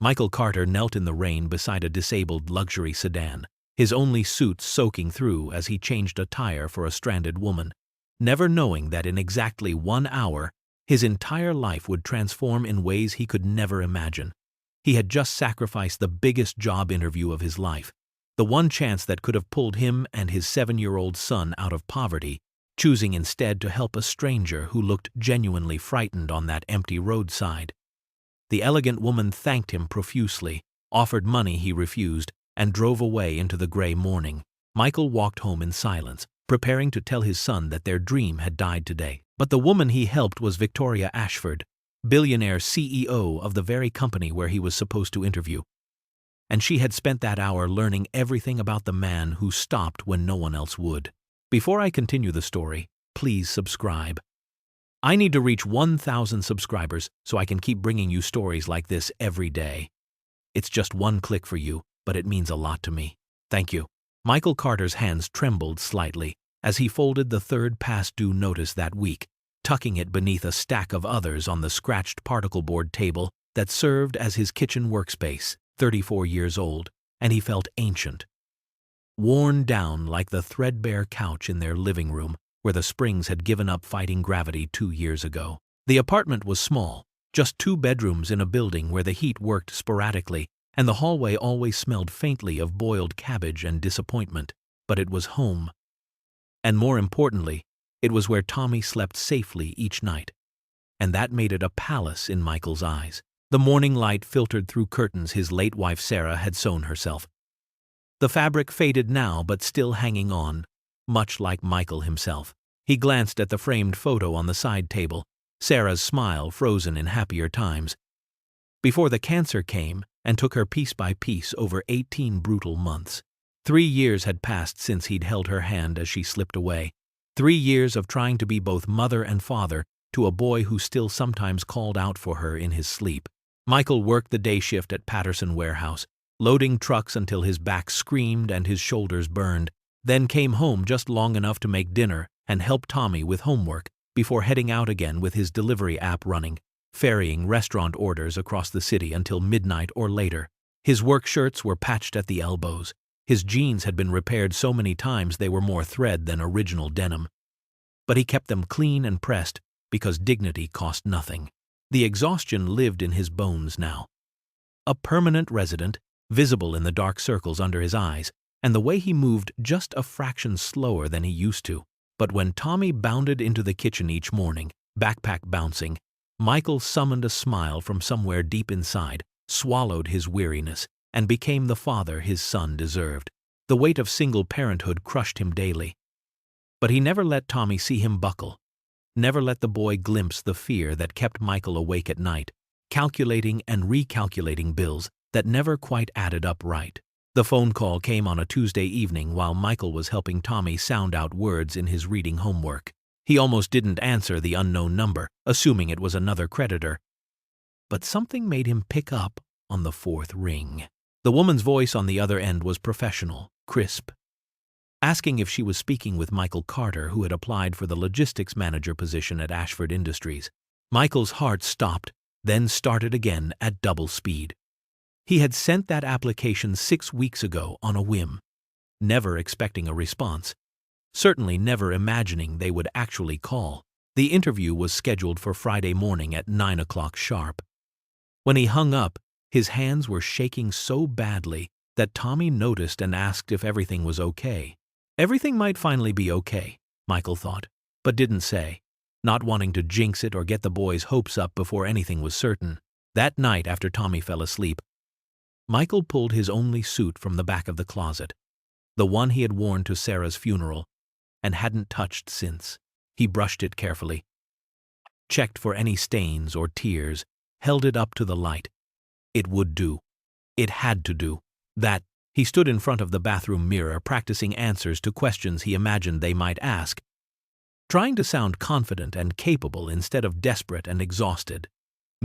Michael Carter knelt in the rain beside a disabled luxury sedan, his only suit soaking through as he changed a tire for a stranded woman, never knowing that in exactly 1 hour, his entire life would transform in ways he could never imagine. He had just sacrificed the biggest job interview of his life, the one chance that could have pulled him and his 7-year-old son out of poverty, choosing instead to help a stranger who looked genuinely frightened on that empty roadside. The elegant woman thanked him profusely, offered money he refused, and drove away into the gray morning. Michael walked home in silence, preparing to tell his son that their dream had died today. But the woman he helped was Victoria Ashford, billionaire CEO of the very company where he was supposed to interview. And she had spent that hour learning everything about the man who stopped when no one else would. Before I continue the story, please subscribe. I need to reach 1,000 subscribers so I can keep bringing you stories like this every day. It's just one click for you, but it means a lot to me. Thank you. Michael Carter's hands trembled slightly as he folded the third past due notice that week, tucking it beneath a stack of others on the scratched particle board table that served as his kitchen workspace. 34 years old, and he felt ancient. Worn down like the threadbare couch in their living room where the springs had given up fighting gravity 2 years ago. The apartment was small, just 2 bedrooms in a building where the heat worked sporadically, and the hallway always smelled faintly of boiled cabbage and disappointment, but it was home. And more importantly, it was where Tommy slept safely each night. And that made it a palace in Michael's eyes. The morning light filtered through curtains his late wife Sarah had sewn herself. The fabric faded now but still hanging on, much like Michael himself. He glanced at the framed photo on the side table, Sarah's smile frozen in happier times, before the cancer came and took her piece by piece over 18 brutal months. 3 years had passed since he'd held her hand as she slipped away. 3 years of trying to be both mother and father to a boy who still sometimes called out for her in his sleep. Michael worked the day shift at Patterson Warehouse, loading trucks until his back screamed and his shoulders burned, then came home just long enough to make dinner and help Tommy with homework before heading out again with his delivery app running, ferrying restaurant orders across the city until midnight or later. His work shirts were patched at the elbows. His jeans had been repaired so many times they were more thread than original denim. But he kept them clean and pressed because dignity cost nothing. The exhaustion lived in his bones now. A permanent resident, visible in the dark circles under his eyes, and the way he moved just a fraction slower than he used to. But when Tommy bounded into the kitchen each morning, backpack bouncing, Michael summoned a smile from somewhere deep inside, swallowed his weariness, and became the father his son deserved. The weight of single parenthood crushed him daily. But he never let Tommy see him buckle. Never let the boy glimpse the fear that kept Michael awake at night, calculating and recalculating bills that never quite added up right. The phone call came on a Tuesday evening while Michael was helping Tommy sound out words in his reading homework. He almost didn't answer the unknown number, assuming it was another creditor. But something made him pick up on the 4th ring. The woman's voice on the other end was professional, crisp, asking if she was speaking with Michael Carter, who had applied for the logistics manager position at Ashford Industries. Michael's heart stopped, then started again at double speed. He had sent that application 6 weeks ago on a whim, never expecting a response, certainly never imagining they would actually call. The interview was scheduled for Friday morning at 9 o'clock sharp. When he hung up, his hands were shaking so badly that Tommy noticed and asked if everything was okay. Everything might finally be okay, Michael thought, but didn't say, not wanting to jinx it or get the boys' hopes up before anything was certain. That night after Tommy fell asleep, Michael pulled his only suit from the back of the closet, the one he had worn to Sarah's funeral and hadn't touched since. He brushed it carefully, checked for any stains or tears, held it up to the light. It would do. It had to do. That. He stood in front of the bathroom mirror practicing answers to questions he imagined they might ask, trying to sound confident and capable instead of desperate and exhausted.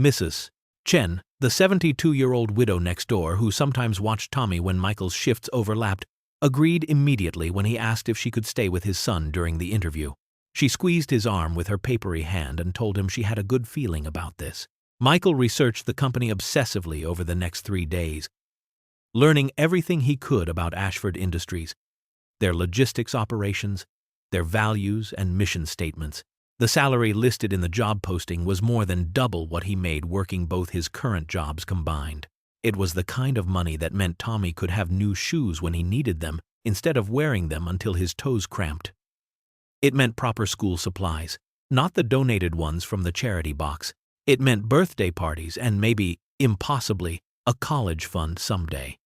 Mrs. Chen, the 72-year-old widow next door who sometimes watched Tommy when Michael's shifts overlapped, agreed immediately when he asked if she could stay with his son during the interview. She squeezed his arm with her papery hand and told him she had a good feeling about this. Michael researched the company obsessively over the next 3 days, learning everything he could about Ashford Industries, their logistics operations, their values and mission statements. The salary listed in the job posting was more than double what he made working both his current jobs combined. It was the kind of money that meant Tommy could have new shoes when he needed them instead of wearing them until his toes cramped. It meant proper school supplies, not the donated ones from the charity box. It meant birthday parties and maybe, impossibly, a college fund someday.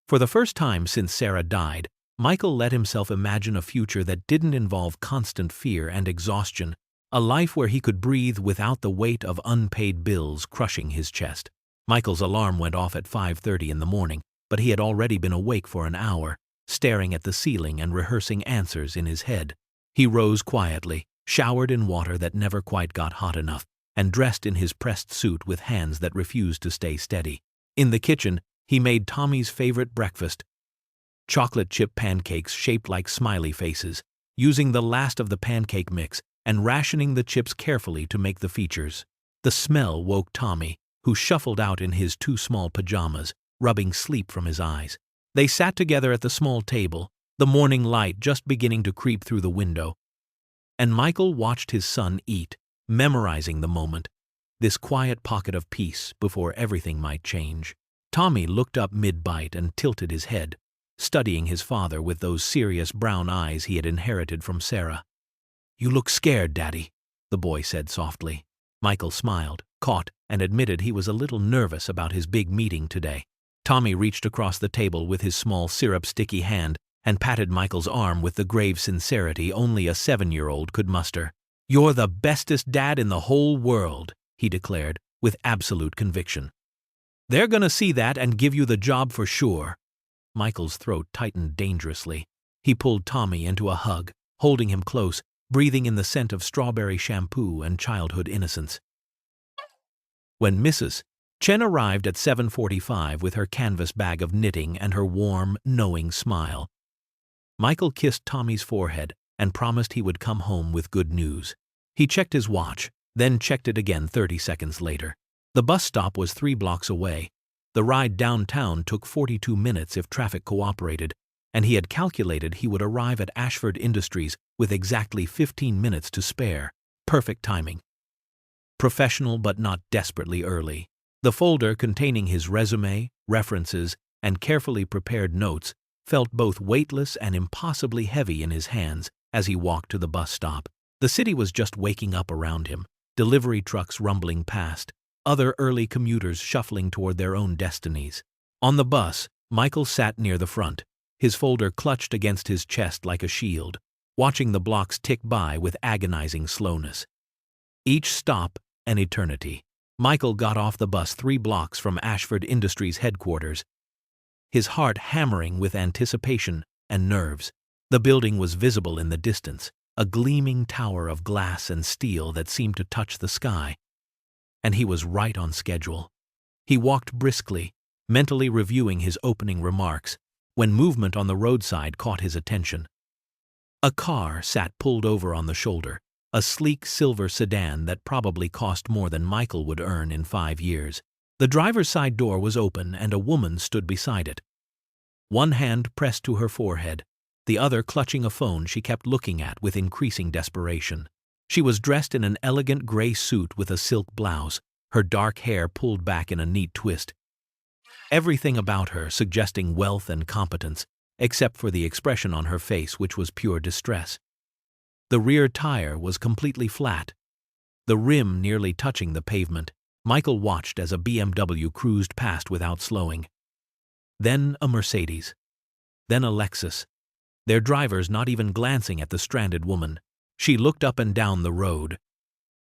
For the first time since Sarah died, Michael let himself imagine a future that didn't involve constant fear and exhaustion, a life where he could breathe without the weight of unpaid bills crushing his chest. Michael's alarm went off at 5:30 in the morning, but he had already been awake for an hour, staring at the ceiling and rehearsing answers in his head. He rose quietly, showered in water that never quite got hot enough, and dressed in his pressed suit with hands that refused to stay steady. In the kitchen, he made Tommy's favorite breakfast, chocolate chip pancakes shaped like smiley faces, using the last of the pancake mix and rationing the chips carefully to make the features. The smell woke Tommy, who shuffled out in his too small pajamas, rubbing sleep from his eyes. They sat together at the small table, the morning light just beginning to creep through the window, and Michael watched his son eat, memorizing the moment, this quiet pocket of peace before everything might change. Tommy looked up mid-bite and tilted his head, studying his father with those serious brown eyes he had inherited from Sarah. "You look scared, Daddy," the boy said softly. Michael smiled, caught, and admitted he was a little nervous about his big meeting today. Tommy reached across the table with his small syrup-sticky hand and patted Michael's arm with the grave sincerity only a 7-year-old could muster. "You're the bestest dad in the whole world," he declared, with absolute conviction. "They're gonna see that and give you the job for sure." Michael's throat tightened dangerously. He pulled Tommy into a hug, holding him close, breathing in the scent of strawberry shampoo and childhood innocence. When Mrs. Chen arrived at 7:45 with her canvas bag of knitting and her warm, knowing smile, Michael kissed Tommy's forehead and promised he would come home with good news. He checked his watch, then checked it again 30 seconds later. The bus stop was 3 blocks away. The ride downtown took 42 minutes if traffic cooperated, and he had calculated he would arrive at Ashford Industries with exactly 15 minutes to spare. Perfect timing. Professional but not desperately early. The folder containing his resume, references, and carefully prepared notes felt both weightless and impossibly heavy in his hands as he walked to the bus stop. The city was just waking up around him, delivery trucks rumbling past, other early commuters shuffling toward their own destinies. On the bus, Michael sat near the front, his folder clutched against his chest like a shield, watching the blocks tick by with agonizing slowness. Each stop, an eternity. Michael got off the bus 3 blocks from Ashford Industries headquarters, his heart hammering with anticipation and nerves. The building was visible in the distance, a gleaming tower of glass and steel that seemed to touch the sky. And he was right on schedule. He walked briskly, mentally reviewing his opening remarks, when movement on the roadside caught his attention. A car sat pulled over on the shoulder, a sleek silver sedan that probably cost more than Michael would earn in 5 years. The driver's side door was open and a woman stood beside it. One hand pressed to her forehead, the other clutching a phone she kept looking at with increasing desperation. She was dressed in an elegant gray suit with a silk blouse, her dark hair pulled back in a neat twist. Everything about her suggesting wealth and competence, except for the expression on her face which was pure distress. The rear tire was completely flat, the rim nearly touching the pavement. Michael watched as a BMW cruised past without slowing. Then a Mercedes. Then a Lexus. Their drivers not even glancing at the stranded woman. She looked up and down the road,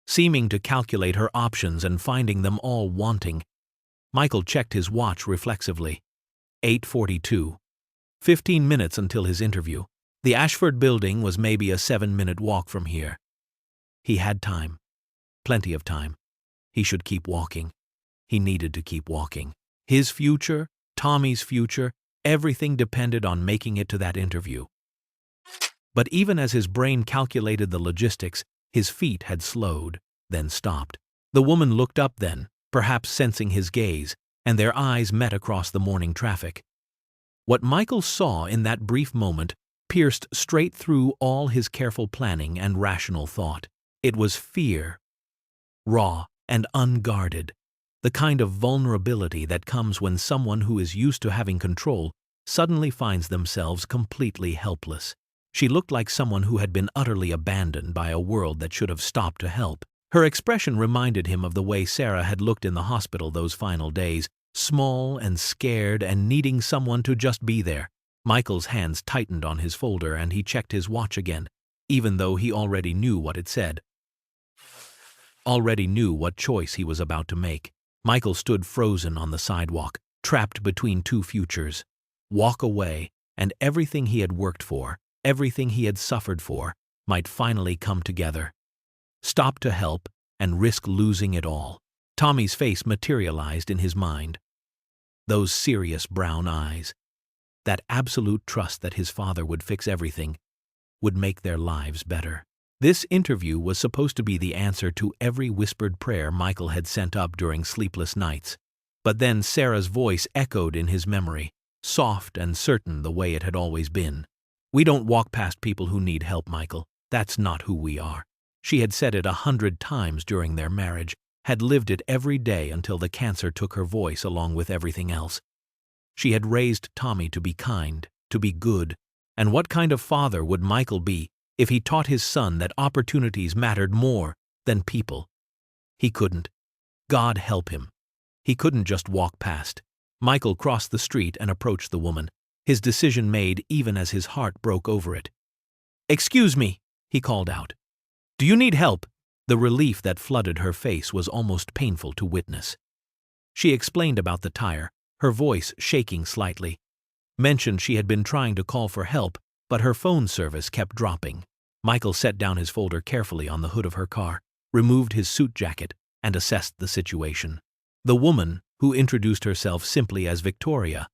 seeming to calculate her options and finding them all wanting. Michael checked his watch reflexively. 8:42. 15 minutes until his interview. The Ashford building was maybe a 7-minute walk from here. He had time. Plenty of time. He should keep walking. He needed to keep walking. His future, Tommy's future, everything depended on making it to that interview. But even as his brain calculated the logistics, his feet had slowed, then stopped. The woman looked up then, perhaps sensing his gaze, and their eyes met across the morning traffic. What Michael saw in that brief moment pierced straight through all his careful planning and rational thought. It was fear, raw and unguarded, the kind of vulnerability that comes when someone who is used to having control suddenly finds themselves completely helpless. She looked like someone who had been utterly abandoned by a world that should have stopped to help. Her expression reminded him of the way Sarah had looked in the hospital those final days, small and scared and needing someone to just be there. Michael's hands tightened on his folder and he checked his watch again, even though he already knew what it said. Already knew what choice he was about to make. Michael stood frozen on the sidewalk, trapped between two futures. Walk away, and everything he had worked for, everything he had suffered for, might finally come together. Stop to help and risk losing it all. Tommy's face materialized in his mind. Those serious brown eyes. That absolute trust that his father would fix everything, would make their lives better. This interview was supposed to be the answer to every whispered prayer Michael had sent up during sleepless nights. But then Sarah's voice echoed in his memory, soft and certain the way it had always been. "We don't walk past people who need help, Michael. That's not who we are." She had said it 100 times during their marriage, had lived it every day until the cancer took her voice along with everything else. She had raised Tommy to be kind, to be good, and what kind of father would Michael be if he taught his son that opportunities mattered more than people? He couldn't. God help him. He couldn't just walk past. Michael crossed the street and approached the woman, his decision made even as his heart broke over it. "Excuse me," he called out. "Do you need help?" The relief that flooded her face was almost painful to witness. She explained about the tire, her voice shaking slightly. Mentioned she had been trying to call for help, but her phone service kept dropping. Michael set down his folder carefully on the hood of her car, removed his suit jacket, and assessed the situation. The woman, who introduced herself simply as Victoria,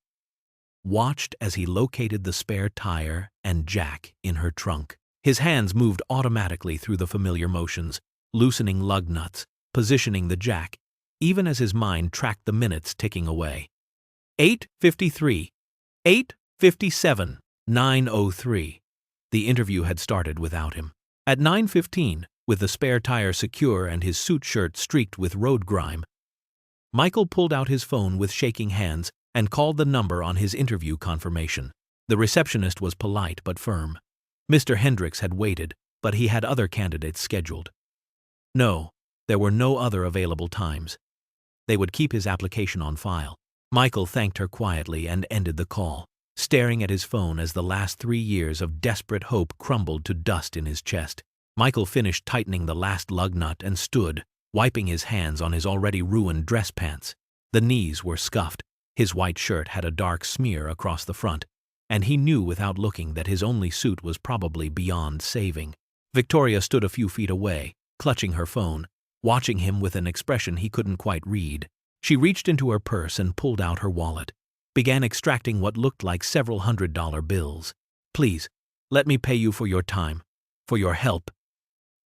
watched as he located the spare tire and jack in her trunk. His hands moved automatically through the familiar motions, loosening lug nuts, positioning the jack, even as his mind tracked the minutes ticking away. 8:53, 8:57, 9:03. The interview had started without him. At 9:15, with the spare tire secure and his suit shirt streaked with road grime, Michael pulled out his phone with shaking hands and called the number on his interview confirmation. The receptionist was polite but firm. Mr. Hendricks had waited, but he had other candidates scheduled. No, there were no other available times. They would keep his application on file. Michael thanked her quietly and ended the call, staring at his phone as the last 3 years of desperate hope crumbled to dust in his chest. Michael finished tightening the last lug nut and stood, wiping his hands on his already ruined dress pants. The knees were scuffed, his white shirt had a dark smear across the front, and he knew without looking that his only suit was probably beyond saving. Victoria stood a few feet away, clutching her phone, watching him with an expression he couldn't quite read. She reached into her purse and pulled out her wallet, began extracting what looked like several $100 bills. "Please, let me pay you for your time, for your help,"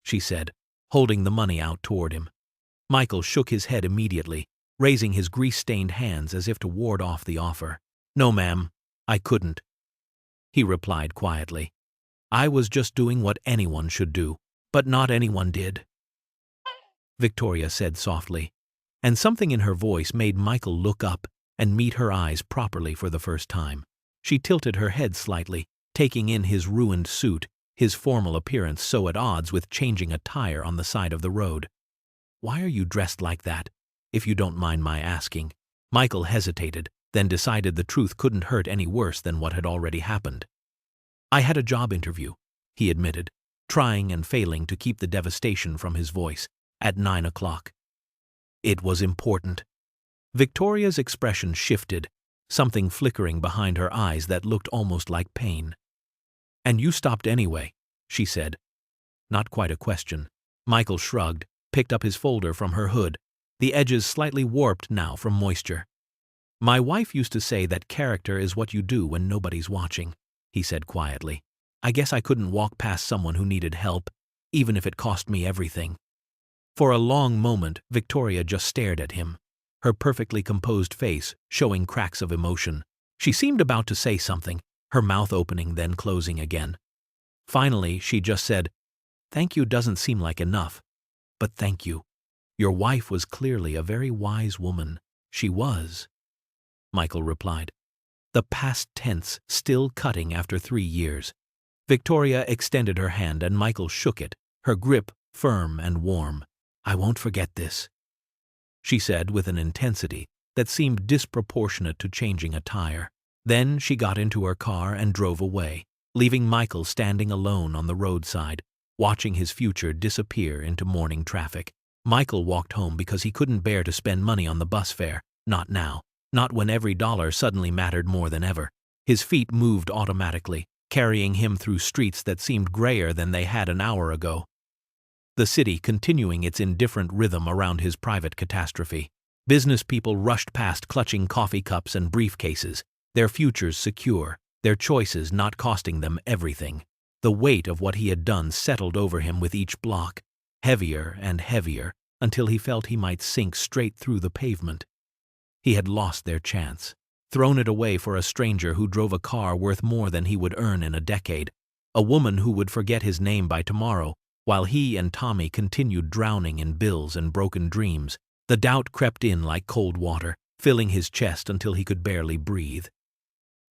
she said, holding the money out toward him. Michael shook his head immediately, raising his grease-stained hands as if to ward off the offer. "No, ma'am, I couldn't," he replied quietly. "I was just doing what anyone should do, but not anyone did," Victoria said softly, and something in her voice made Michael look up and meet her eyes properly for the first time. She tilted her head slightly, taking in his ruined suit, his formal appearance so at odds with changing a tire on the side of the road. "Why are you dressed like that, if you don't mind my asking?" Michael hesitated, then decided the truth couldn't hurt any worse than what had already happened. "I had a job interview," he admitted, trying and failing to keep the devastation from his voice, at 9 o'clock. "It was important." Victoria's expression shifted, something flickering behind her eyes that looked almost like pain. "And you stopped anyway," she said. Not quite a question. Michael shrugged, picked up his folder from her hood, the edges slightly warped now from moisture. "My wife used to say that character is what you do when nobody's watching," he said quietly. "I guess I couldn't walk past someone who needed help, even if it cost me everything." For a long moment, Victoria just stared at him, her perfectly composed face showing cracks of emotion. She seemed about to say something, her mouth opening then closing again. Finally, she just said, "Thank you doesn't seem like enough, but thank you. Your wife was clearly a very wise woman." "She was," Michael replied, the past tense still cutting after 3 years. Victoria extended her hand and Michael shook it, her grip firm and warm. "I won't forget this," she said with an intensity that seemed disproportionate to changing a tire. Then she got into her car and drove away, leaving Michael standing alone on the roadside, watching his future disappear into morning traffic. Michael walked home because he couldn't bear to spend money on the bus fare, not now, not when every dollar suddenly mattered more than ever. His feet moved automatically, carrying him through streets that seemed grayer than they had an hour ago. The city continuing its indifferent rhythm around his private catastrophe. Business people rushed past clutching coffee cups and briefcases, their futures secure, their choices not costing them everything. The weight of what he had done settled over him with each block, heavier and heavier, until he felt he might sink straight through the pavement. He had lost their chance, thrown it away for a stranger who drove a car worth more than he would earn in a decade, a woman who would forget his name by tomorrow, while he and Tommy continued drowning in bills and broken dreams. The doubt crept in like cold water, filling his chest until he could barely breathe.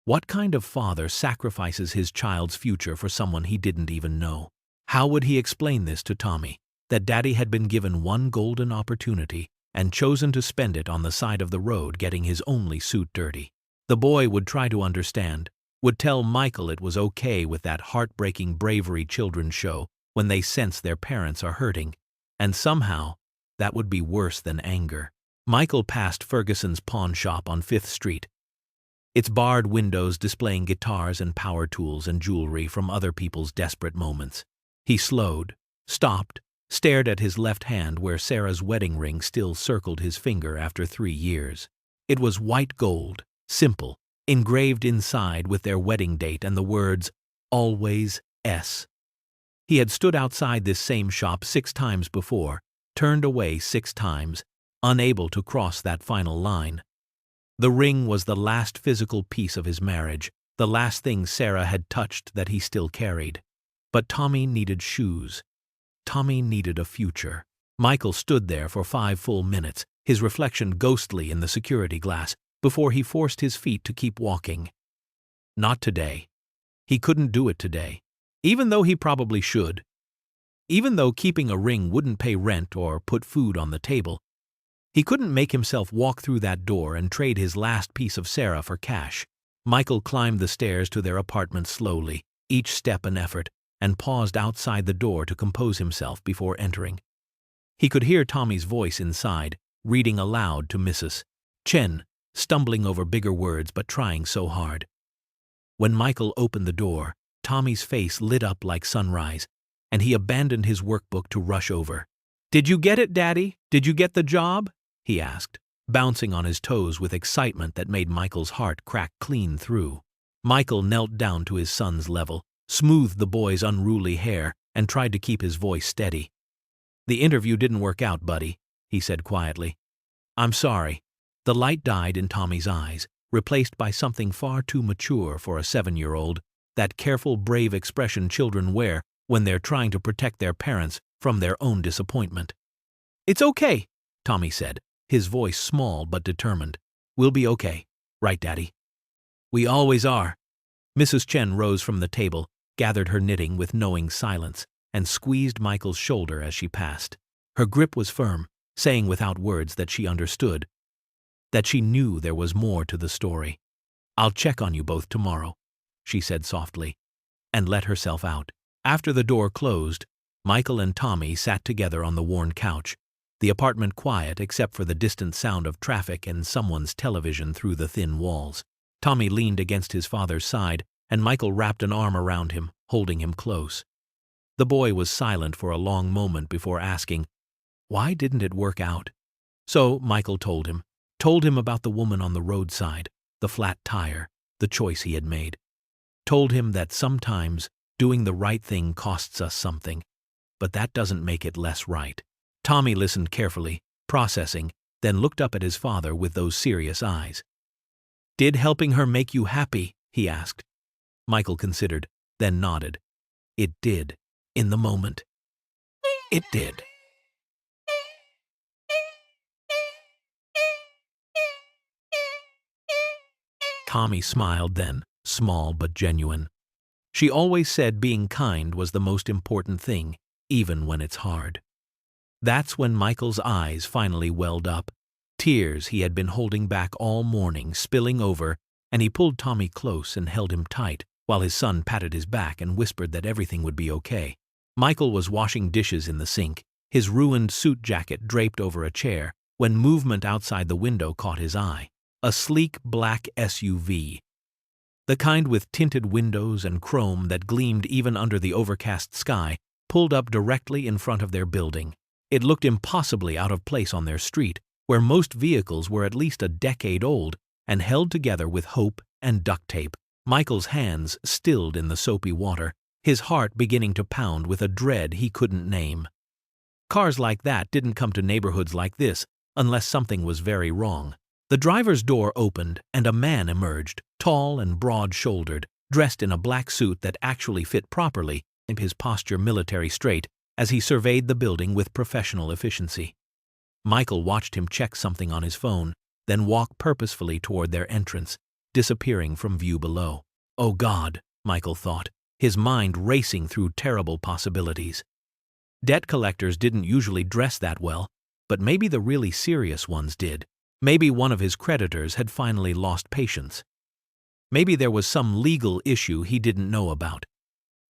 What kind of father sacrifices his child's future for someone he didn't even know? How would he explain this to Tommy, that Daddy had been given one golden opportunity and chosen to spend it on the side of the road getting his only suit dirty? The boy would try to understand, would tell Michael it was okay with that heartbreaking bravery children show when they sense their parents are hurting, and somehow that would be worse than anger. Michael passed Ferguson's pawn shop on 5th Street, its barred windows displaying guitars and power tools and jewelry from other people's desperate moments. He slowed, stopped, stared at his left hand where Sarah's wedding ring still circled his finger after 3 years. It was white gold, simple, engraved inside with their wedding date and the words, "Always S." He had stood outside this same shop 6 times before, turned away 6 times, unable to cross that final line. The ring was the last physical piece of his marriage, the last thing Sarah had touched that he still carried. But Tommy needed shoes. Tommy needed a future. Michael stood there for 5 full minutes, his reflection ghostly in the security glass, before he forced his feet to keep walking. Not today. He couldn't do it today, even though he probably should. Even though keeping a ring wouldn't pay rent or put food on the table, he couldn't make himself walk through that door and trade his last piece of Sarah for cash. Michael climbed the stairs to their apartment slowly, each step an effort, and paused outside the door to compose himself before entering. He could hear Tommy's voice inside, reading aloud to Mrs. Chen, stumbling over bigger words but trying so hard. When Michael opened the door, Tommy's face lit up like sunrise, and he abandoned his workbook to rush over. "Did you get it, Daddy? Did you get the job?" he asked, bouncing on his toes with excitement that made Michael's heart crack clean through. Michael knelt down to his son's level, smoothed the boy's unruly hair, and tried to keep his voice steady. "The interview didn't work out, buddy," he said quietly. "I'm sorry." The light died in Tommy's eyes, replaced by something far too mature for a 7-year-old, that careful, brave expression children wear when they're trying to protect their parents from their own disappointment. "It's okay," Tommy said, his voice small but determined. "We'll be okay, right, Daddy?" "We always are." Mrs. Chen rose from the table, gathered her knitting with knowing silence, and squeezed Michael's shoulder as she passed. Her grip was firm, saying without words that she understood, that she knew there was more to the story. "I'll check on you both tomorrow," she said softly, and let herself out. After the door closed, Michael and Tommy sat together on the worn couch, the apartment quiet except for the distant sound of traffic and someone's television through the thin walls. Tommy leaned against his father's side, and Michael wrapped an arm around him, holding him close. The boy was silent for a long moment before asking, "Why didn't it work out?" So Michael told him about the woman on the roadside, the flat tire, the choice he had made. Told him that sometimes doing the right thing costs us something, but that doesn't make it less right. Tommy listened carefully, processing, then looked up at his father with those serious eyes. "Did helping her make you happy?" he asked. Michael considered, then nodded. "It did. In the moment. It did." Tommy smiled then, small but genuine. She always said being kind was the most important thing, even when it's hard. That's when Michael's eyes finally welled up, tears he had been holding back all morning spilling over, and he pulled Tommy close and held him tight, while his son patted his back and whispered that everything would be okay. Michael was washing dishes in the sink, his ruined suit jacket draped over a chair, when movement outside the window caught his eye. A sleek black SUV. The kind with tinted windows and chrome that gleamed even under the overcast sky, pulled up directly in front of their building. It looked impossibly out of place on their street, where most vehicles were at least a decade old and held together with hope and duct tape. Michael's hands stilled in the soapy water, his heart beginning to pound with a dread he couldn't name. Cars like that didn't come to neighborhoods like this unless something was very wrong. The driver's door opened and a man emerged, tall and broad-shouldered, dressed in a black suit that actually fit properly, his posture military straight, as he surveyed the building with professional efficiency. Michael watched him check something on his phone, then walk purposefully toward their entrance, disappearing from view below. Oh God, Michael thought, his mind racing through terrible possibilities. Debt collectors didn't usually dress that well, but maybe the really serious ones did. Maybe one of his creditors had finally lost patience. Maybe there was some legal issue he didn't know about.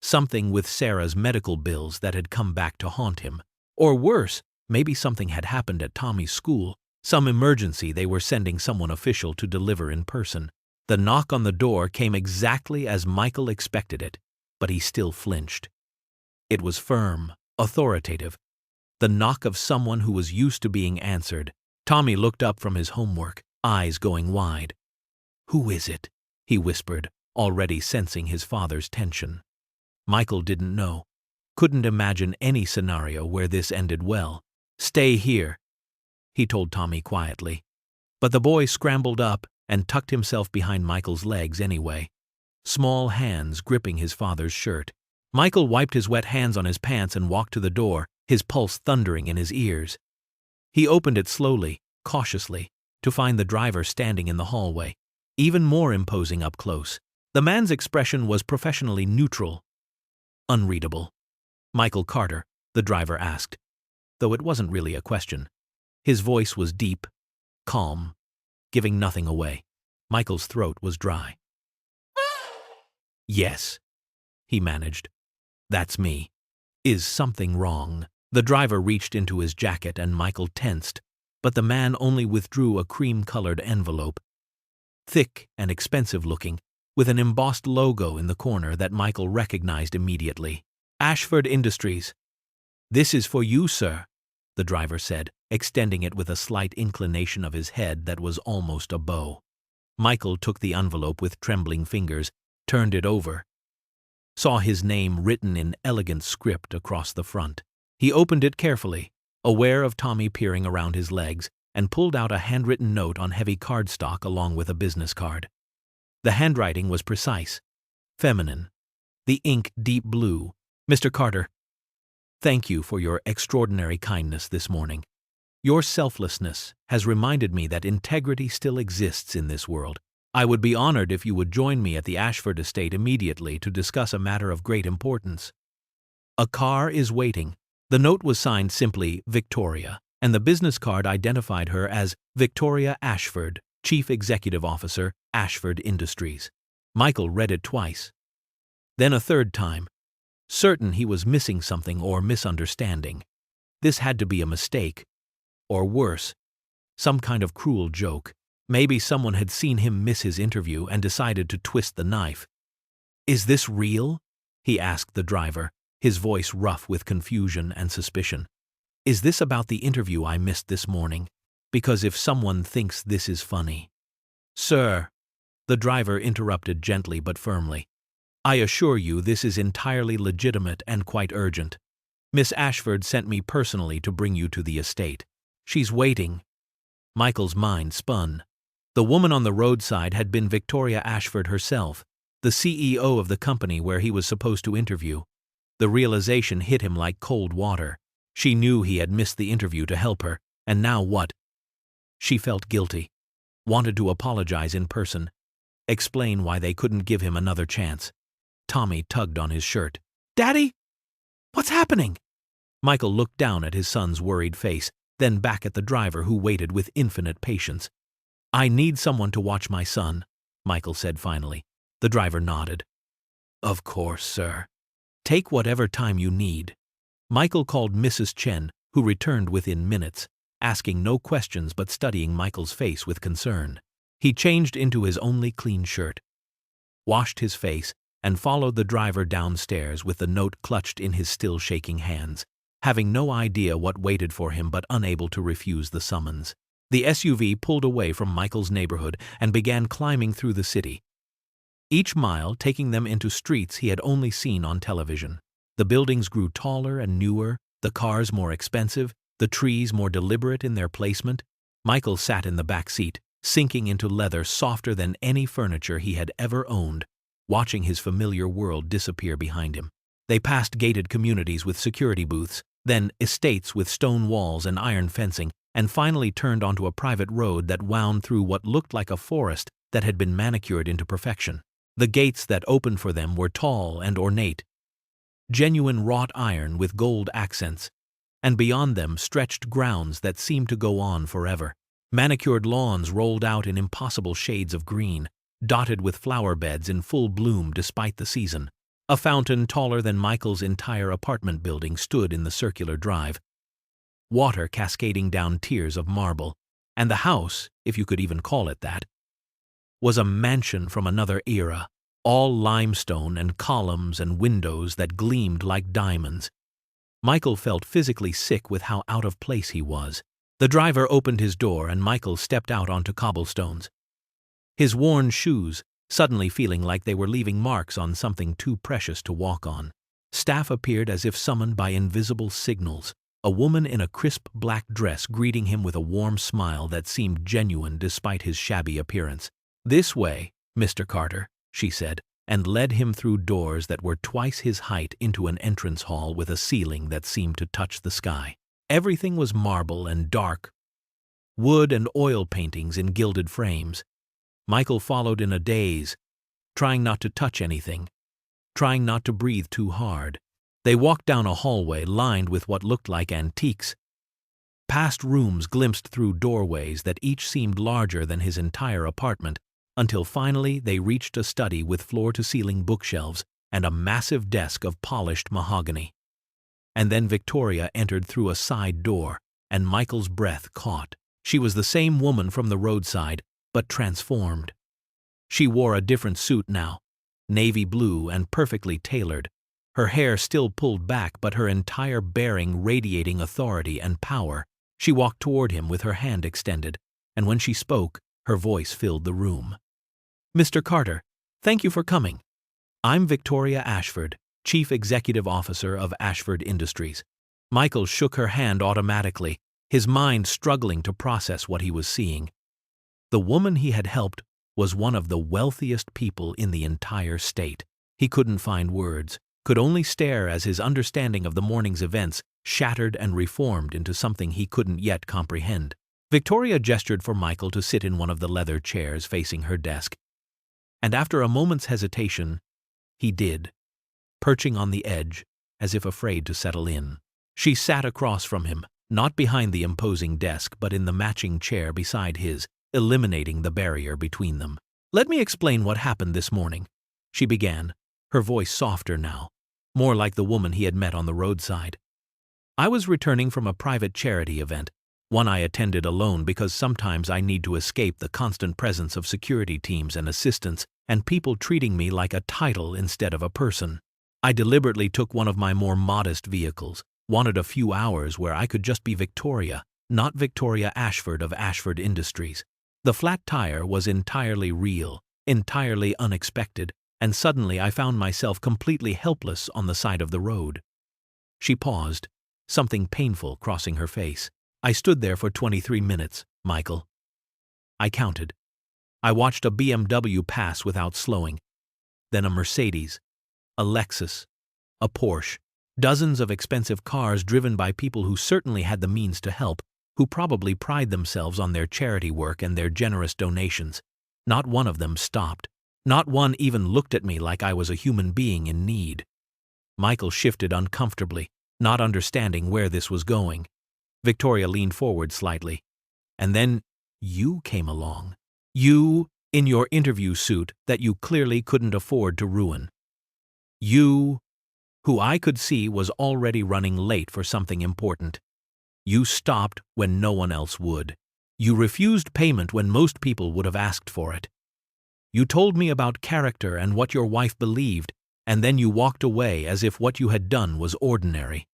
Something with Sarah's medical bills that had come back to haunt him. Or worse, maybe something had happened at Tommy's school, some emergency they were sending someone official to deliver in person. The knock on the door came exactly as Michael expected it, but he still flinched. It was firm, authoritative, the knock of someone who was used to being answered. Tommy looked up from his homework, eyes going wide. "Who is it?" he whispered, already sensing his father's tension. Michael didn't know, couldn't imagine any scenario where this ended well. "Stay here," he told Tommy quietly. But the boy scrambled up and tucked himself behind Michael's legs anyway, small hands gripping his father's shirt. Michael wiped his wet hands on his pants and walked to the door, his pulse thundering in his ears. He opened it slowly, cautiously, to find the driver standing in the hallway, even more imposing up close. The man's expression was professionally neutral, unreadable. "Michael Carter?" the driver asked, though it wasn't really a question. His voice was deep, calm, giving nothing away. Michael's throat was dry. "Yes," he managed. "That's me. Is something wrong?" The driver reached into his jacket and Michael tensed, but the man only withdrew a cream-colored envelope, thick and expensive-looking, with an embossed logo in the corner that Michael recognized immediately. "Ashford Industries." "This is for you, sir," the driver said, extending it with a slight inclination of his head that was almost a bow. Michael took the envelope with trembling fingers, turned it over, saw his name written in elegant script across the front. He opened it carefully, aware of Tommy peering around his legs, and pulled out a handwritten note on heavy cardstock along with a business card. The handwriting was precise, feminine, the ink deep blue. "Mr. Carter, thank you for your extraordinary kindness this morning. Your selflessness has reminded me that integrity still exists in this world. I would be honored if you would join me at the Ashford estate immediately to discuss a matter of great importance. A car is waiting." The note was signed simply Victoria, and the business card identified her as Victoria Ashford, Chief Executive Officer, Ashford Industries. Michael read it twice, then a third time, certain he was missing something or misunderstanding. This had to be a mistake, or worse, some kind of cruel joke. Maybe someone had seen him miss his interview and decided to twist the knife. "Is this real?" he asked the driver, his voice rough with confusion and suspicion. "Is this about the interview I missed this morning? Because if someone thinks this is funny—" "Sir," the driver interrupted gently but firmly, "I assure you this is entirely legitimate and quite urgent. Miss Ashford sent me personally to bring you to the estate. She's waiting." Michael's mind spun. The woman on the roadside had been Victoria Ashford herself, the CEO of the company where he was supposed to interview. The realization hit him like cold water. She knew he had missed the interview to help her, and now what? She felt guilty, wanted to apologize in person, explain why they couldn't give him another chance. Tommy tugged on his shirt. "Daddy? What's happening?" Michael looked down at his son's worried face, then back at the driver who waited with infinite patience. "I need someone to watch my son," Michael said finally. The driver nodded. "Of course, sir. Take whatever time you need." Michael called Mrs. Chen, who returned within minutes, asking no questions but studying Michael's face with concern. He changed into his only clean shirt, washed his face, and followed the driver downstairs with the note clutched in his still shaking hands, having no idea what waited for him but unable to refuse the summons. The SUV pulled away from Michael's neighborhood and began climbing through the city, each mile taking them into streets he had only seen on television. The buildings grew taller and newer, the cars more expensive, the trees more deliberate in their placement. Michael sat in the back seat, sinking into leather softer than any furniture he had ever owned, watching his familiar world disappear behind him. They passed gated communities with security booths, then estates with stone walls and iron fencing, and finally turned onto a private road that wound through what looked like a forest that had been manicured into perfection. The gates that opened for them were tall and ornate, genuine wrought iron with gold accents, and beyond them stretched grounds that seemed to go on forever. Manicured lawns rolled out in impossible shades of green, dotted with flower beds in full bloom despite the season. A fountain taller than Michael's entire apartment building stood in the circular drive, water cascading down tiers of marble, and the house, if you could even call it that, was a mansion from another era, all limestone and columns and windows that gleamed like diamonds. Michael felt physically sick with how out of place he was. The driver opened his door and Michael stepped out onto cobblestones, his worn shoes suddenly feeling like they were leaving marks on something too precious to walk on. Staff appeared as if summoned by invisible signals, a woman in a crisp black dress greeting him with a warm smile that seemed genuine despite his shabby appearance. "This way, Mr. Carter," she said, and led him through doors that were twice his height into an entrance hall with a ceiling that seemed to touch the sky. Everything was marble and dark, wood and oil paintings in gilded frames. Michael followed in a daze, trying not to touch anything, trying not to breathe too hard. They walked down a hallway lined with what looked like antiques, past rooms glimpsed through doorways that each seemed larger than his entire apartment, until finally they reached a study with floor-to-ceiling bookshelves and a massive desk of polished mahogany. And then Victoria entered through a side door, and Michael's breath caught. She was the same woman from the roadside, but transformed. She wore a different suit now, navy blue and perfectly tailored, her hair still pulled back but her entire bearing radiating authority and power. She walked toward him with her hand extended, and when she spoke, her voice filled the room. "Mr. Carter, thank you for coming. I'm Victoria Ashford, Chief Executive Officer of Ashford Industries." Michael shook her hand automatically, his mind struggling to process what he was seeing. The woman he had helped was one of the wealthiest people in the entire state. He couldn't find words, could only stare as his understanding of the morning's events shattered and reformed into something he couldn't yet comprehend. Victoria gestured for Michael to sit in one of the leather chairs facing her desk, and after a moment's hesitation, he did, perching on the edge, as if afraid to settle in. She sat across from him, not behind the imposing desk but in the matching chair beside his, eliminating the barrier between them. "Let me explain what happened this morning," she began, her voice softer now, more like the woman he had met on the roadside. "I was returning from a private charity event, one I attended alone because sometimes I need to escape the constant presence of security teams and assistants and people treating me like a title instead of a person. I deliberately took one of my more modest vehicles, wanted a few hours where I could just be Victoria, not Victoria Ashford of Ashford Industries. The flat tire was entirely real, entirely unexpected, and suddenly I found myself completely helpless on the side of the road. She paused, something painful crossing her face. I stood there for 23 minutes, Michael. I counted. I watched a BMW pass without slowing, then a Mercedes, a Lexus, a Porsche, dozens of expensive cars driven by people who certainly had the means to help, who probably pride themselves on their charity work and their generous donations. Not one of them stopped. Not one even looked at me like I was a human being in need. Michael shifted uncomfortably, not understanding where this was going. Victoria leaned forward slightly. And then you came along. You, in your interview suit that you clearly couldn't afford to ruin. You, who I could see was already running late for something important. You stopped when no one else would. You refused payment when most people would have asked for it. You told me about character and what your wife believed, and then you walked away as if what you had done was ordinary.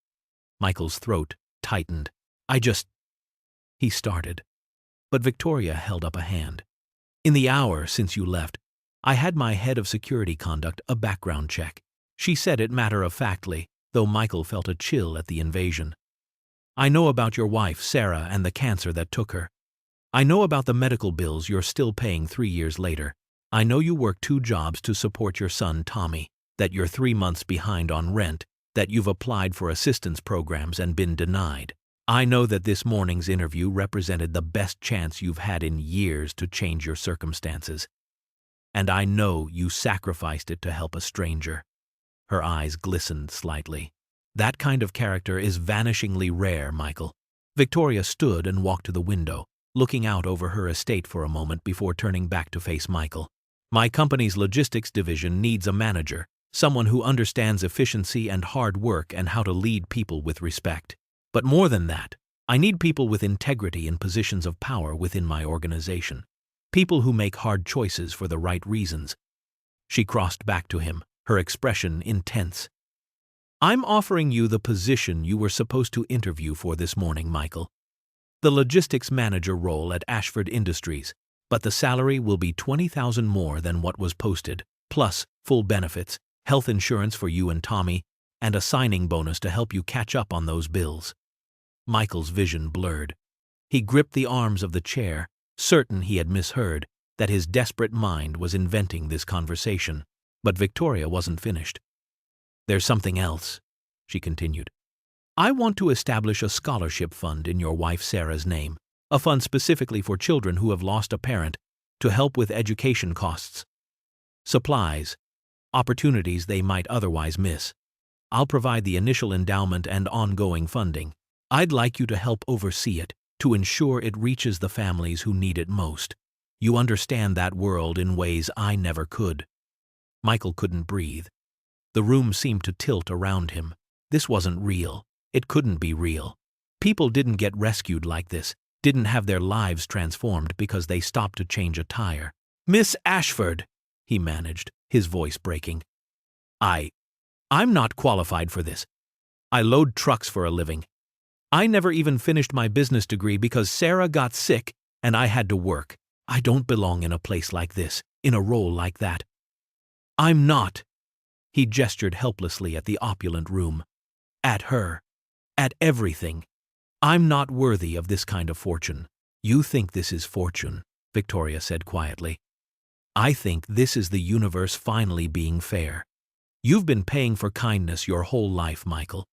Michael's throat tightened. He started. But Victoria held up a hand. In the hour since you left, I had my head of security conduct a background check. She said it matter-of-factly, though Michael felt a chill at the invasion. I know about your wife, Sarah, and the cancer that took her. I know about the medical bills you're still paying 3 years later. I know you work 2 jobs to support your son, Tommy, that you're 3 months behind on rent, that you've applied for assistance programs and been denied. I know that this morning's interview represented the best chance you've had in years to change your circumstances. And I know you sacrificed it to help a stranger. Her eyes glistened slightly. That kind of character is vanishingly rare, Michael. Victoria stood and walked to the window, looking out over her estate for a moment before turning back to face Michael. My company's logistics division needs a manager, someone who understands efficiency and hard work and how to lead people with respect. But more than that, I need people with integrity in positions of power within my organization. People who make hard choices for the right reasons. She crossed back to him, her expression intense. I'm offering you the position you were supposed to interview for this morning, Michael. The logistics manager role at Ashford Industries, but the salary will be $20,000 more than what was posted, plus full benefits, health insurance for you and Tommy, and a signing bonus to help you catch up on those bills. Michael's vision blurred. He gripped the arms of the chair, certain he had misheard, that his desperate mind was inventing this conversation. But Victoria wasn't finished. There's something else, she continued. I want to establish a scholarship fund in your wife Sarah's name, a fund specifically for children who have lost a parent, to help with education costs, supplies, opportunities they might otherwise miss. I'll provide the initial endowment and ongoing funding. I'd like you to help oversee it, to ensure it reaches the families who need it most. You understand that world in ways I never could. Michael couldn't breathe. The room seemed to tilt around him. This wasn't real. It couldn't be real. People didn't get rescued like this, didn't have their lives transformed because they stopped to change a tire. Miss Ashford, he managed, his voice breaking. I'm not qualified for this. I load trucks for a living. I never even finished my business degree because Sarah got sick and I had to work. I don't belong in a place like this, in a role like that. I'm not. He gestured helplessly at the opulent room. At her. At everything. I'm not worthy of this kind of fortune. You think this is fortune, Victoria said quietly. I think this is the universe finally being fair. You've been paying for kindness your whole life, Michael.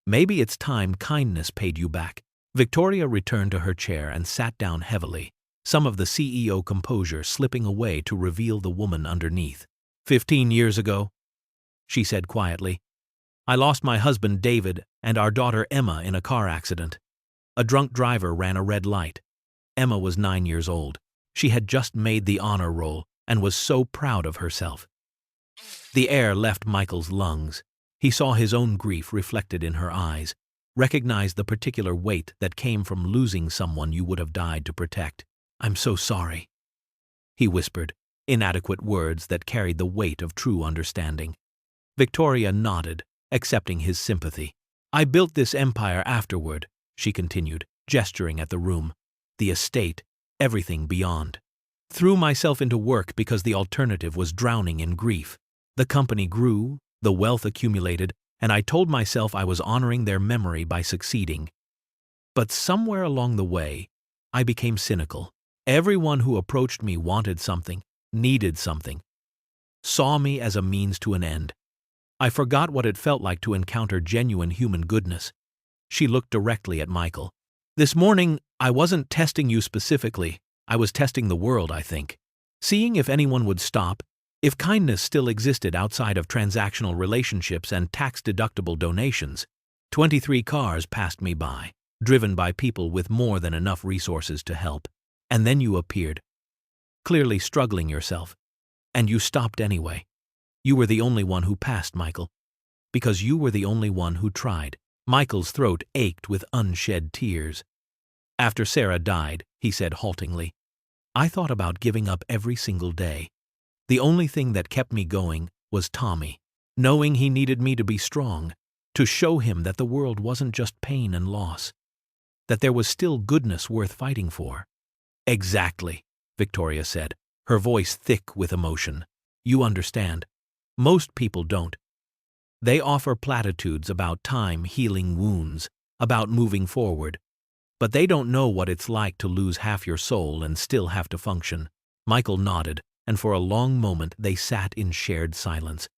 Maybe it's time kindness paid you back. Victoria returned to her chair and sat down heavily, some of the CEO composure slipping away to reveal the woman underneath. 15 years ago, she said quietly, I lost my husband David and our daughter Emma in a car accident. A drunk driver ran a red light. Emma was 9 years old. She had just made the honor roll and was so proud of herself. The air left Michael's lungs. He saw his own grief reflected in her eyes, recognized the particular weight that came from losing someone you would have died to protect. I'm so sorry, he whispered, inadequate words that carried the weight of true understanding. Victoria nodded, accepting his sympathy. I built this empire afterward, she continued, gesturing at the room, the estate, everything beyond. Threw myself into work because the alternative was drowning in grief. The company grew, the wealth accumulated, and I told myself I was honoring their memory by succeeding. But somewhere along the way, I became cynical. Everyone who approached me wanted something, needed something, saw me as a means to an end. I forgot what it felt like to encounter genuine human goodness. She looked directly at Michael. This morning, I wasn't testing you specifically. I was testing the world, I think. Seeing if anyone would stop, if kindness still existed outside of transactional relationships and tax-deductible donations. 23 cars passed me by, driven by people with more than enough resources to help. And then you appeared, clearly struggling yourself. And you stopped anyway. You were the only one who passed, Michael. Because you were the only one who tried. Michael's throat ached with unshed tears. After Sarah died, he said haltingly, I thought about giving up every single day. The only thing that kept me going was Tommy, knowing he needed me to be strong, to show him that the world wasn't just pain and loss, that there was still goodness worth fighting for. Exactly, Victoria said, her voice thick with emotion. You understand. Most people don't. They offer platitudes about time healing wounds, about moving forward. But they don't know what it's like to lose half your soul and still have to function. Michael nodded, and for a long moment they sat in shared silence.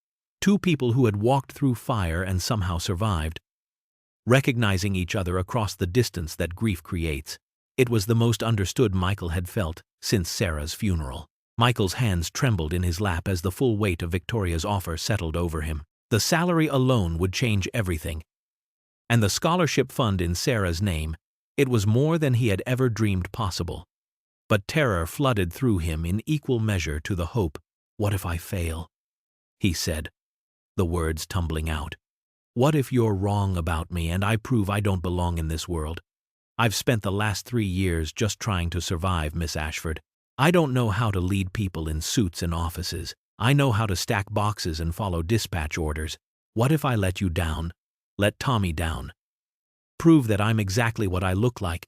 Two people who had walked through fire and somehow survived, recognizing each other across the distance that grief creates. It was the most understood Michael had felt since Sarah's funeral. Michael's hands trembled in his lap as the full weight of Victoria's offer settled over him. The salary alone would change everything. And the scholarship fund in Sarah's name, it was more than he had ever dreamed possible. But terror flooded through him in equal measure to the hope. What if I fail? He said, the words tumbling out. What if you're wrong about me and I prove I don't belong in this world? I've spent the last 3 years just trying to survive, Miss Ashford. I don't know how to lead people in suits in offices. I know how to stack boxes and follow dispatch orders. What if I let you down? Let Tommy down? Prove that I'm exactly what I look like.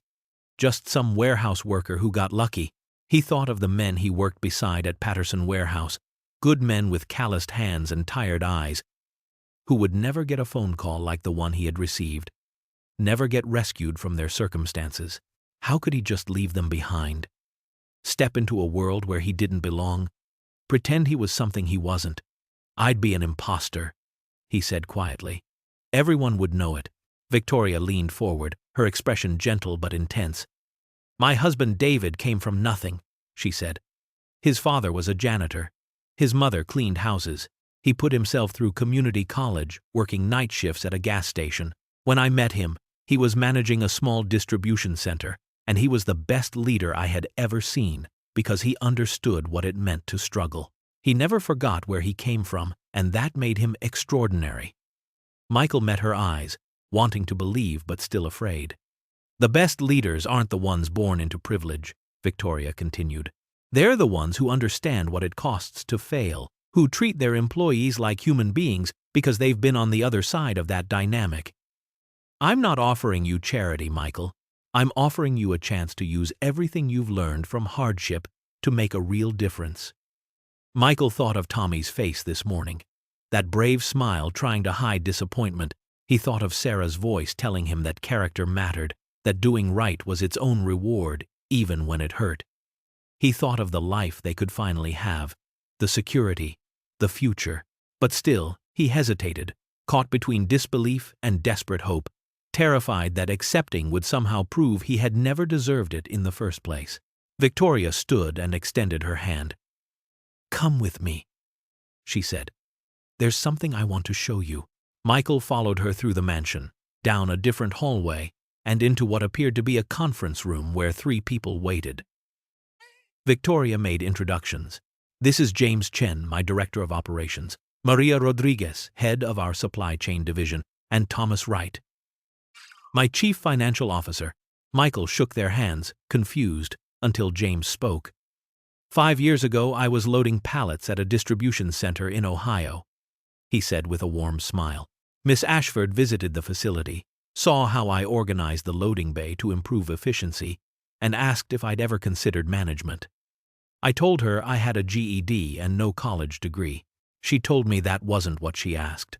Just some warehouse worker who got lucky. He thought of the men he worked beside at Patterson Warehouse, good men with calloused hands and tired eyes, who would never get a phone call like the one he had received, never get rescued from their circumstances. How could he just leave them behind? Step into a world where he didn't belong? Pretend he was something he wasn't? I'd be an imposter, he said quietly. Everyone would know it. Victoria leaned forward, her expression gentle but intense. My husband David came from nothing, she said. His father was a janitor. His mother cleaned houses. He put himself through community college, working night shifts at a gas station. When I met him, he was managing a small distribution center, and he was the best leader I had ever seen because he understood what it meant to struggle. He never forgot where he came from, and that made him extraordinary. Michael met her eyes, wanting to believe but still afraid. The best leaders aren't the ones born into privilege, Victoria continued. They're the ones who understand what it costs to fail, who treat their employees like human beings because they've been on the other side of that dynamic. I'm not offering you charity, Michael. I'm offering you a chance to use everything you've learned from hardship to make a real difference. Michael thought of Tommy's face this morning, that brave smile trying to hide disappointment. He thought of Sarah's voice telling him that character mattered, that doing right was its own reward, even when it hurt. He thought of the life they could finally have, the security, the future. But still, he hesitated, caught between disbelief and desperate hope, terrified that accepting would somehow prove he had never deserved it in the first place. Victoria stood and extended her hand. Come with me, she said. There's something I want to show you. Michael followed her through the mansion, down a different hallway, and into what appeared to be a conference room where 3 people waited. Victoria made introductions. This is James Chen, my Director of Operations, Maria Rodriguez, head of our supply chain division, and Thomas Wright, my Chief Financial Officer. Michael shook their hands, confused, until James spoke. 5 years ago, I was loading pallets at a distribution center in Ohio, he said with a warm smile. Miss Ashford visited the facility, saw how I organized the loading bay to improve efficiency, and asked if I'd ever considered management. I told her I had a GED and no college degree. She told me that wasn't what she asked.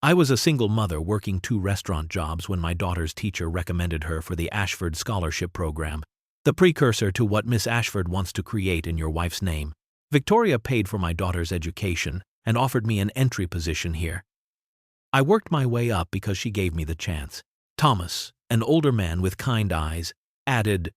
I was a single mother working 2 restaurant jobs when my daughter's teacher recommended her for the Ashford Scholarship Program, the precursor to what Miss Ashford wants to create in your wife's name. Victoria paid for my daughter's education and offered me an entry position here. I worked my way up because she gave me the chance. Thomas, an older man with kind eyes, added,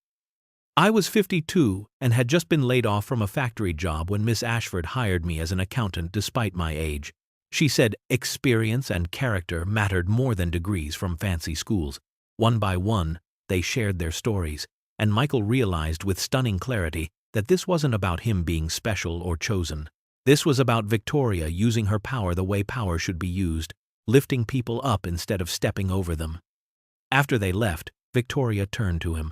I was 52 and had just been laid off from a factory job when Miss Ashford hired me as an accountant despite my age. She said experience and character mattered more than degrees from fancy schools. One by one, they shared their stories, and Michael realized with stunning clarity that this wasn't about him being special or chosen. This was about Victoria using her power the way power should be used, lifting people up instead of stepping over them. After they left, Victoria turned to him.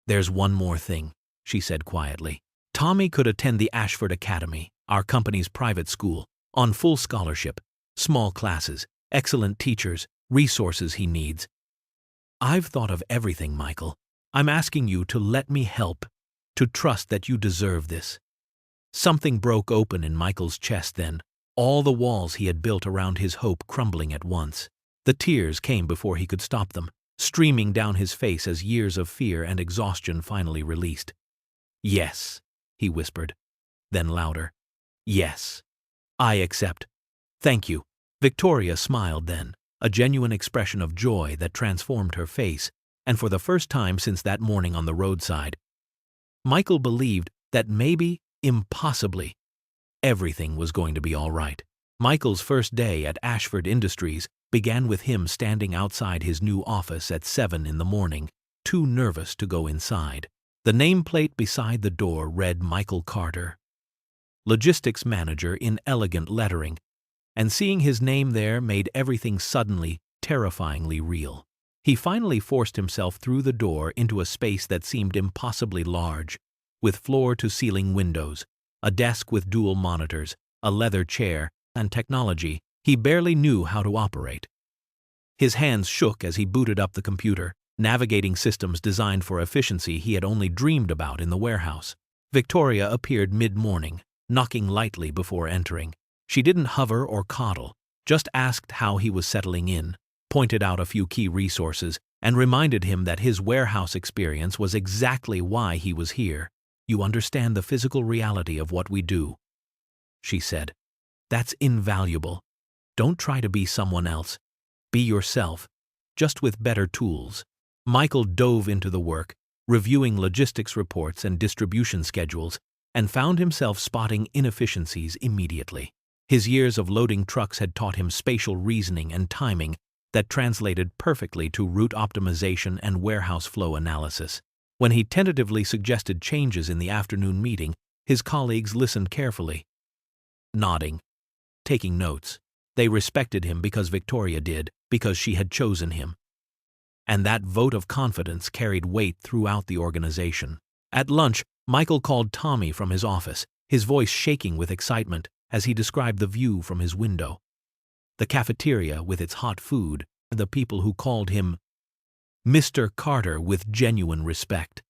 There's one more thing, she said quietly. Tommy could attend the Ashford Academy, our company's private school, on full scholarship, small classes, excellent teachers, resources he needs. I've thought of everything, Michael. I'm asking you to let me help, to trust that you deserve this. Something broke open in Michael's chest then, all the walls he had built around his hope crumbling at once. The tears came before he could stop them, streaming down his face as years of fear and exhaustion finally released. Yes, he whispered, then louder. Yes, I accept. Thank you. Victoria smiled then, a genuine expression of joy that transformed her face, and for the first time since that morning on the roadside, Michael believed that maybe, impossibly, everything was going to be all right. Michael's first day at Ashford Industries began with him standing outside his new office at 7 in the morning, too nervous to go inside. The nameplate beside the door read Michael Carter, Logistics Manager in elegant lettering, and seeing his name there made everything suddenly, terrifyingly real. He finally forced himself through the door into a space that seemed impossibly large, with floor-to-ceiling windows, a desk with dual monitors, a leather chair, and technology he barely knew how to operate. His hands shook as he booted up the computer, navigating systems designed for efficiency he had only dreamed about in the warehouse. Victoria appeared mid-morning, knocking lightly before entering. She didn't hover or coddle, just asked how he was settling in, pointed out a few key resources, and reminded him that his warehouse experience was exactly why he was here. You understand the physical reality of what we do, she said. That's invaluable. Don't try to be someone else. Be yourself, just with better tools. Michael dove into the work, reviewing logistics reports and distribution schedules, and found himself spotting inefficiencies immediately. His years of loading trucks had taught him spatial reasoning and timing that translated perfectly to route optimization and warehouse flow analysis. When he tentatively suggested changes in the afternoon meeting, his colleagues listened carefully, nodding, taking notes. They respected him because Victoria did, because she had chosen him. And that vote of confidence carried weight throughout the organization. At lunch, Michael called Tommy from his office, his voice shaking with excitement as he described the view from his window. The cafeteria with its hot food, and the people who called him Mr. Carter with genuine respect.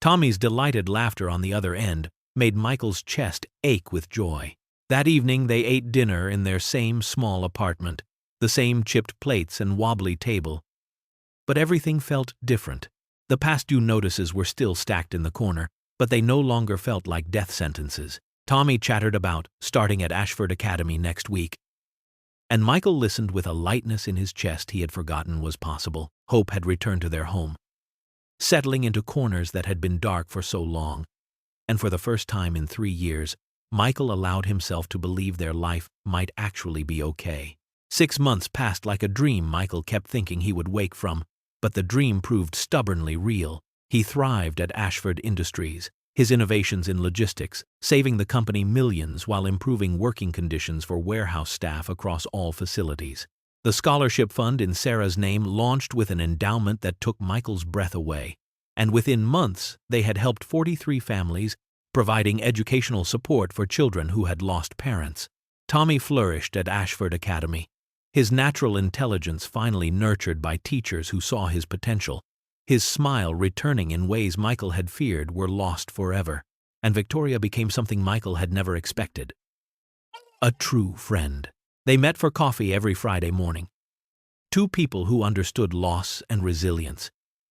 Tommy's delighted laughter on the other end made Michael's chest ache with joy. That evening they ate dinner in their same small apartment, the same chipped plates and wobbly table. But everything felt different. The past due notices were still stacked in the corner, but they no longer felt like death sentences. Tommy chattered about starting at Ashford Academy next week, and Michael listened with a lightness in his chest he had forgotten was possible. Hope had returned to their home, settling into corners that had been dark for so long, and for the first time in 3 years, Michael allowed himself to believe their life might actually be okay. 6 months passed like a dream Michael kept thinking he would wake from, but the dream proved stubbornly real. He thrived at Ashford Industries, his innovations in logistics, saving the company millions while improving working conditions for warehouse staff across all facilities. The scholarship fund in Sarah's name launched with an endowment that took Michael's breath away, and within months they had helped 43 families, providing educational support for children who had lost parents. Tommy flourished at Ashford Academy, his natural intelligence finally nurtured by teachers who saw his potential, his smile returning in ways Michael had feared were lost forever, and Victoria became something Michael had never expected. A true friend. They met for coffee every Friday morning. Two people who understood loss and resilience,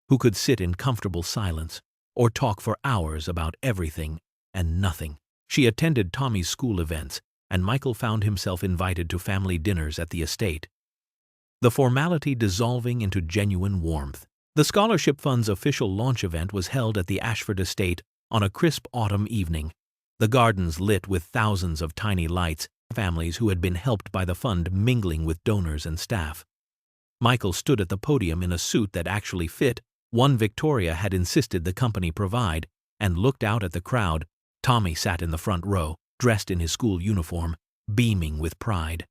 who could sit in comfortable silence or talk for hours about everything and nothing. She attended Tommy's school events, and Michael found himself invited to family dinners at the estate, the formality dissolving into genuine warmth. The scholarship fund's official launch event was held at the Ashford estate on a crisp autumn evening, the gardens lit with thousands of tiny lights, families who had been helped by the fund mingling with donors and staff. Michael stood at the podium in a suit that actually fit, one Victoria had insisted the company provide, and looked out at the crowd. Tommy sat in the front row, dressed in his school uniform, beaming with pride.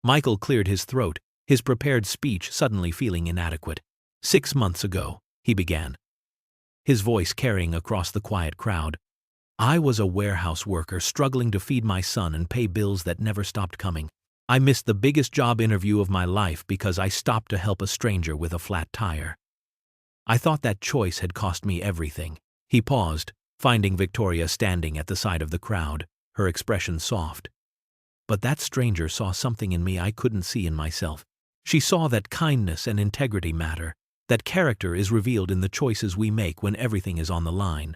Michael cleared his throat, his prepared speech suddenly feeling inadequate. 6 months ago, he began, his voice carrying across the quiet crowd. I was a warehouse worker struggling to feed my son and pay bills that never stopped coming. I missed the biggest job interview of my life because I stopped to help a stranger with a flat tire. I thought that choice had cost me everything. He paused, finding Victoria standing at the side of the crowd, her expression soft. But that stranger saw something in me I couldn't see in myself. She saw that kindness and integrity matter, that character is revealed in the choices we make when everything is on the line.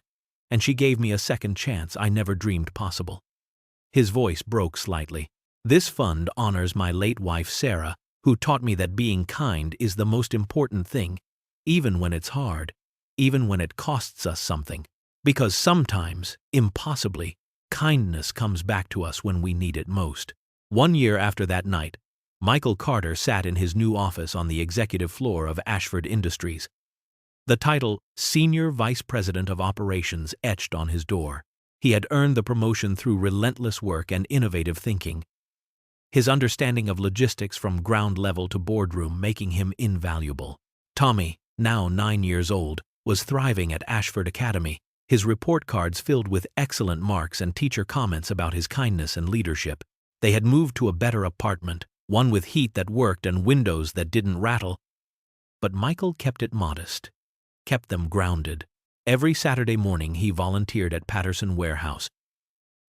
And she gave me a second chance I never dreamed possible. His voice broke slightly. This fund honors my late wife Sarah, who taught me that being kind is the most important thing, even when it's hard, even when it costs us something. Because sometimes, impossibly, kindness comes back to us when we need it most. 1 year after that night, Michael Carter sat in his new office on the executive floor of Ashford Industries. The title, Senior Vice President of Operations, etched on his door. He had earned the promotion through relentless work and innovative thinking, his understanding of logistics from ground level to boardroom making him invaluable. Tommy, now 9 years old, was thriving at Ashford Academy, his report cards filled with excellent marks and teacher comments about his kindness and leadership. They had moved to a better apartment, one with heat that worked and windows that didn't rattle. But Michael kept it modest, kept them grounded. Every Saturday morning he volunteered at Patterson Warehouse,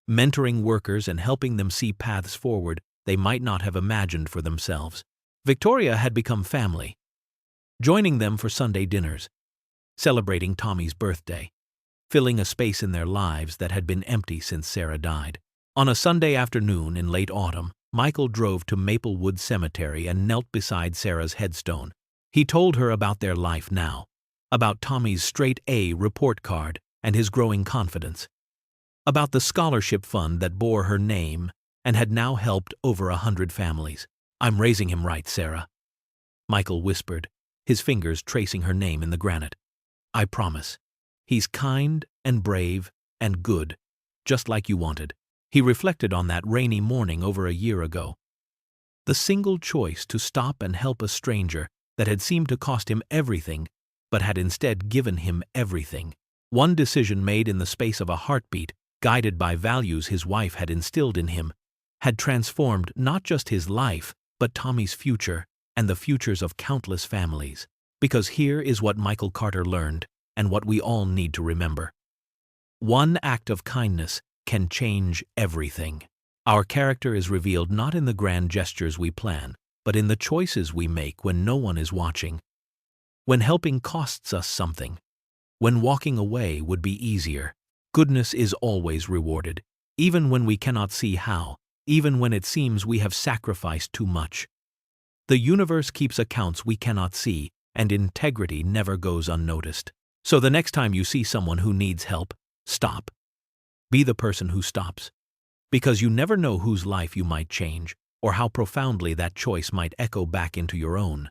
mentoring workers and helping them see paths forward they might not have imagined for themselves. Victoria had become family, joining them for Sunday dinners, celebrating Tommy's birthday, filling a space in their lives that had been empty since Sarah died. On a Sunday afternoon in late autumn, Michael drove to Maplewood Cemetery and knelt beside Sarah's headstone. He told her about their life now, about Tommy's straight-A report card and his growing confidence, about the scholarship fund that bore her name and had now helped over 100 families. I'm raising him right, Sarah, Michael whispered, his fingers tracing her name in the granite. I promise. He's kind and brave and good, just like you wanted. He reflected on that rainy morning over a year ago. The single choice to stop and help a stranger that had seemed to cost him everything, but had instead given him everything. One decision made in the space of a heartbeat, guided by values his wife had instilled in him, had transformed not just his life, but Tommy's future and the futures of countless families. Because here is what Michael Carter learned, and what we all need to remember. One act of kindness can change everything. Our character is revealed not in the grand gestures we plan, but in the choices we make when no one is watching. When helping costs us something, when walking away would be easier, goodness is always rewarded, even when we cannot see how, even when it seems we have sacrificed too much. The universe keeps accounts we cannot see, and integrity never goes unnoticed. So the next time you see someone who needs help, stop. Be the person who stops. Because you never know whose life you might change, or how profoundly that choice might echo back into your own.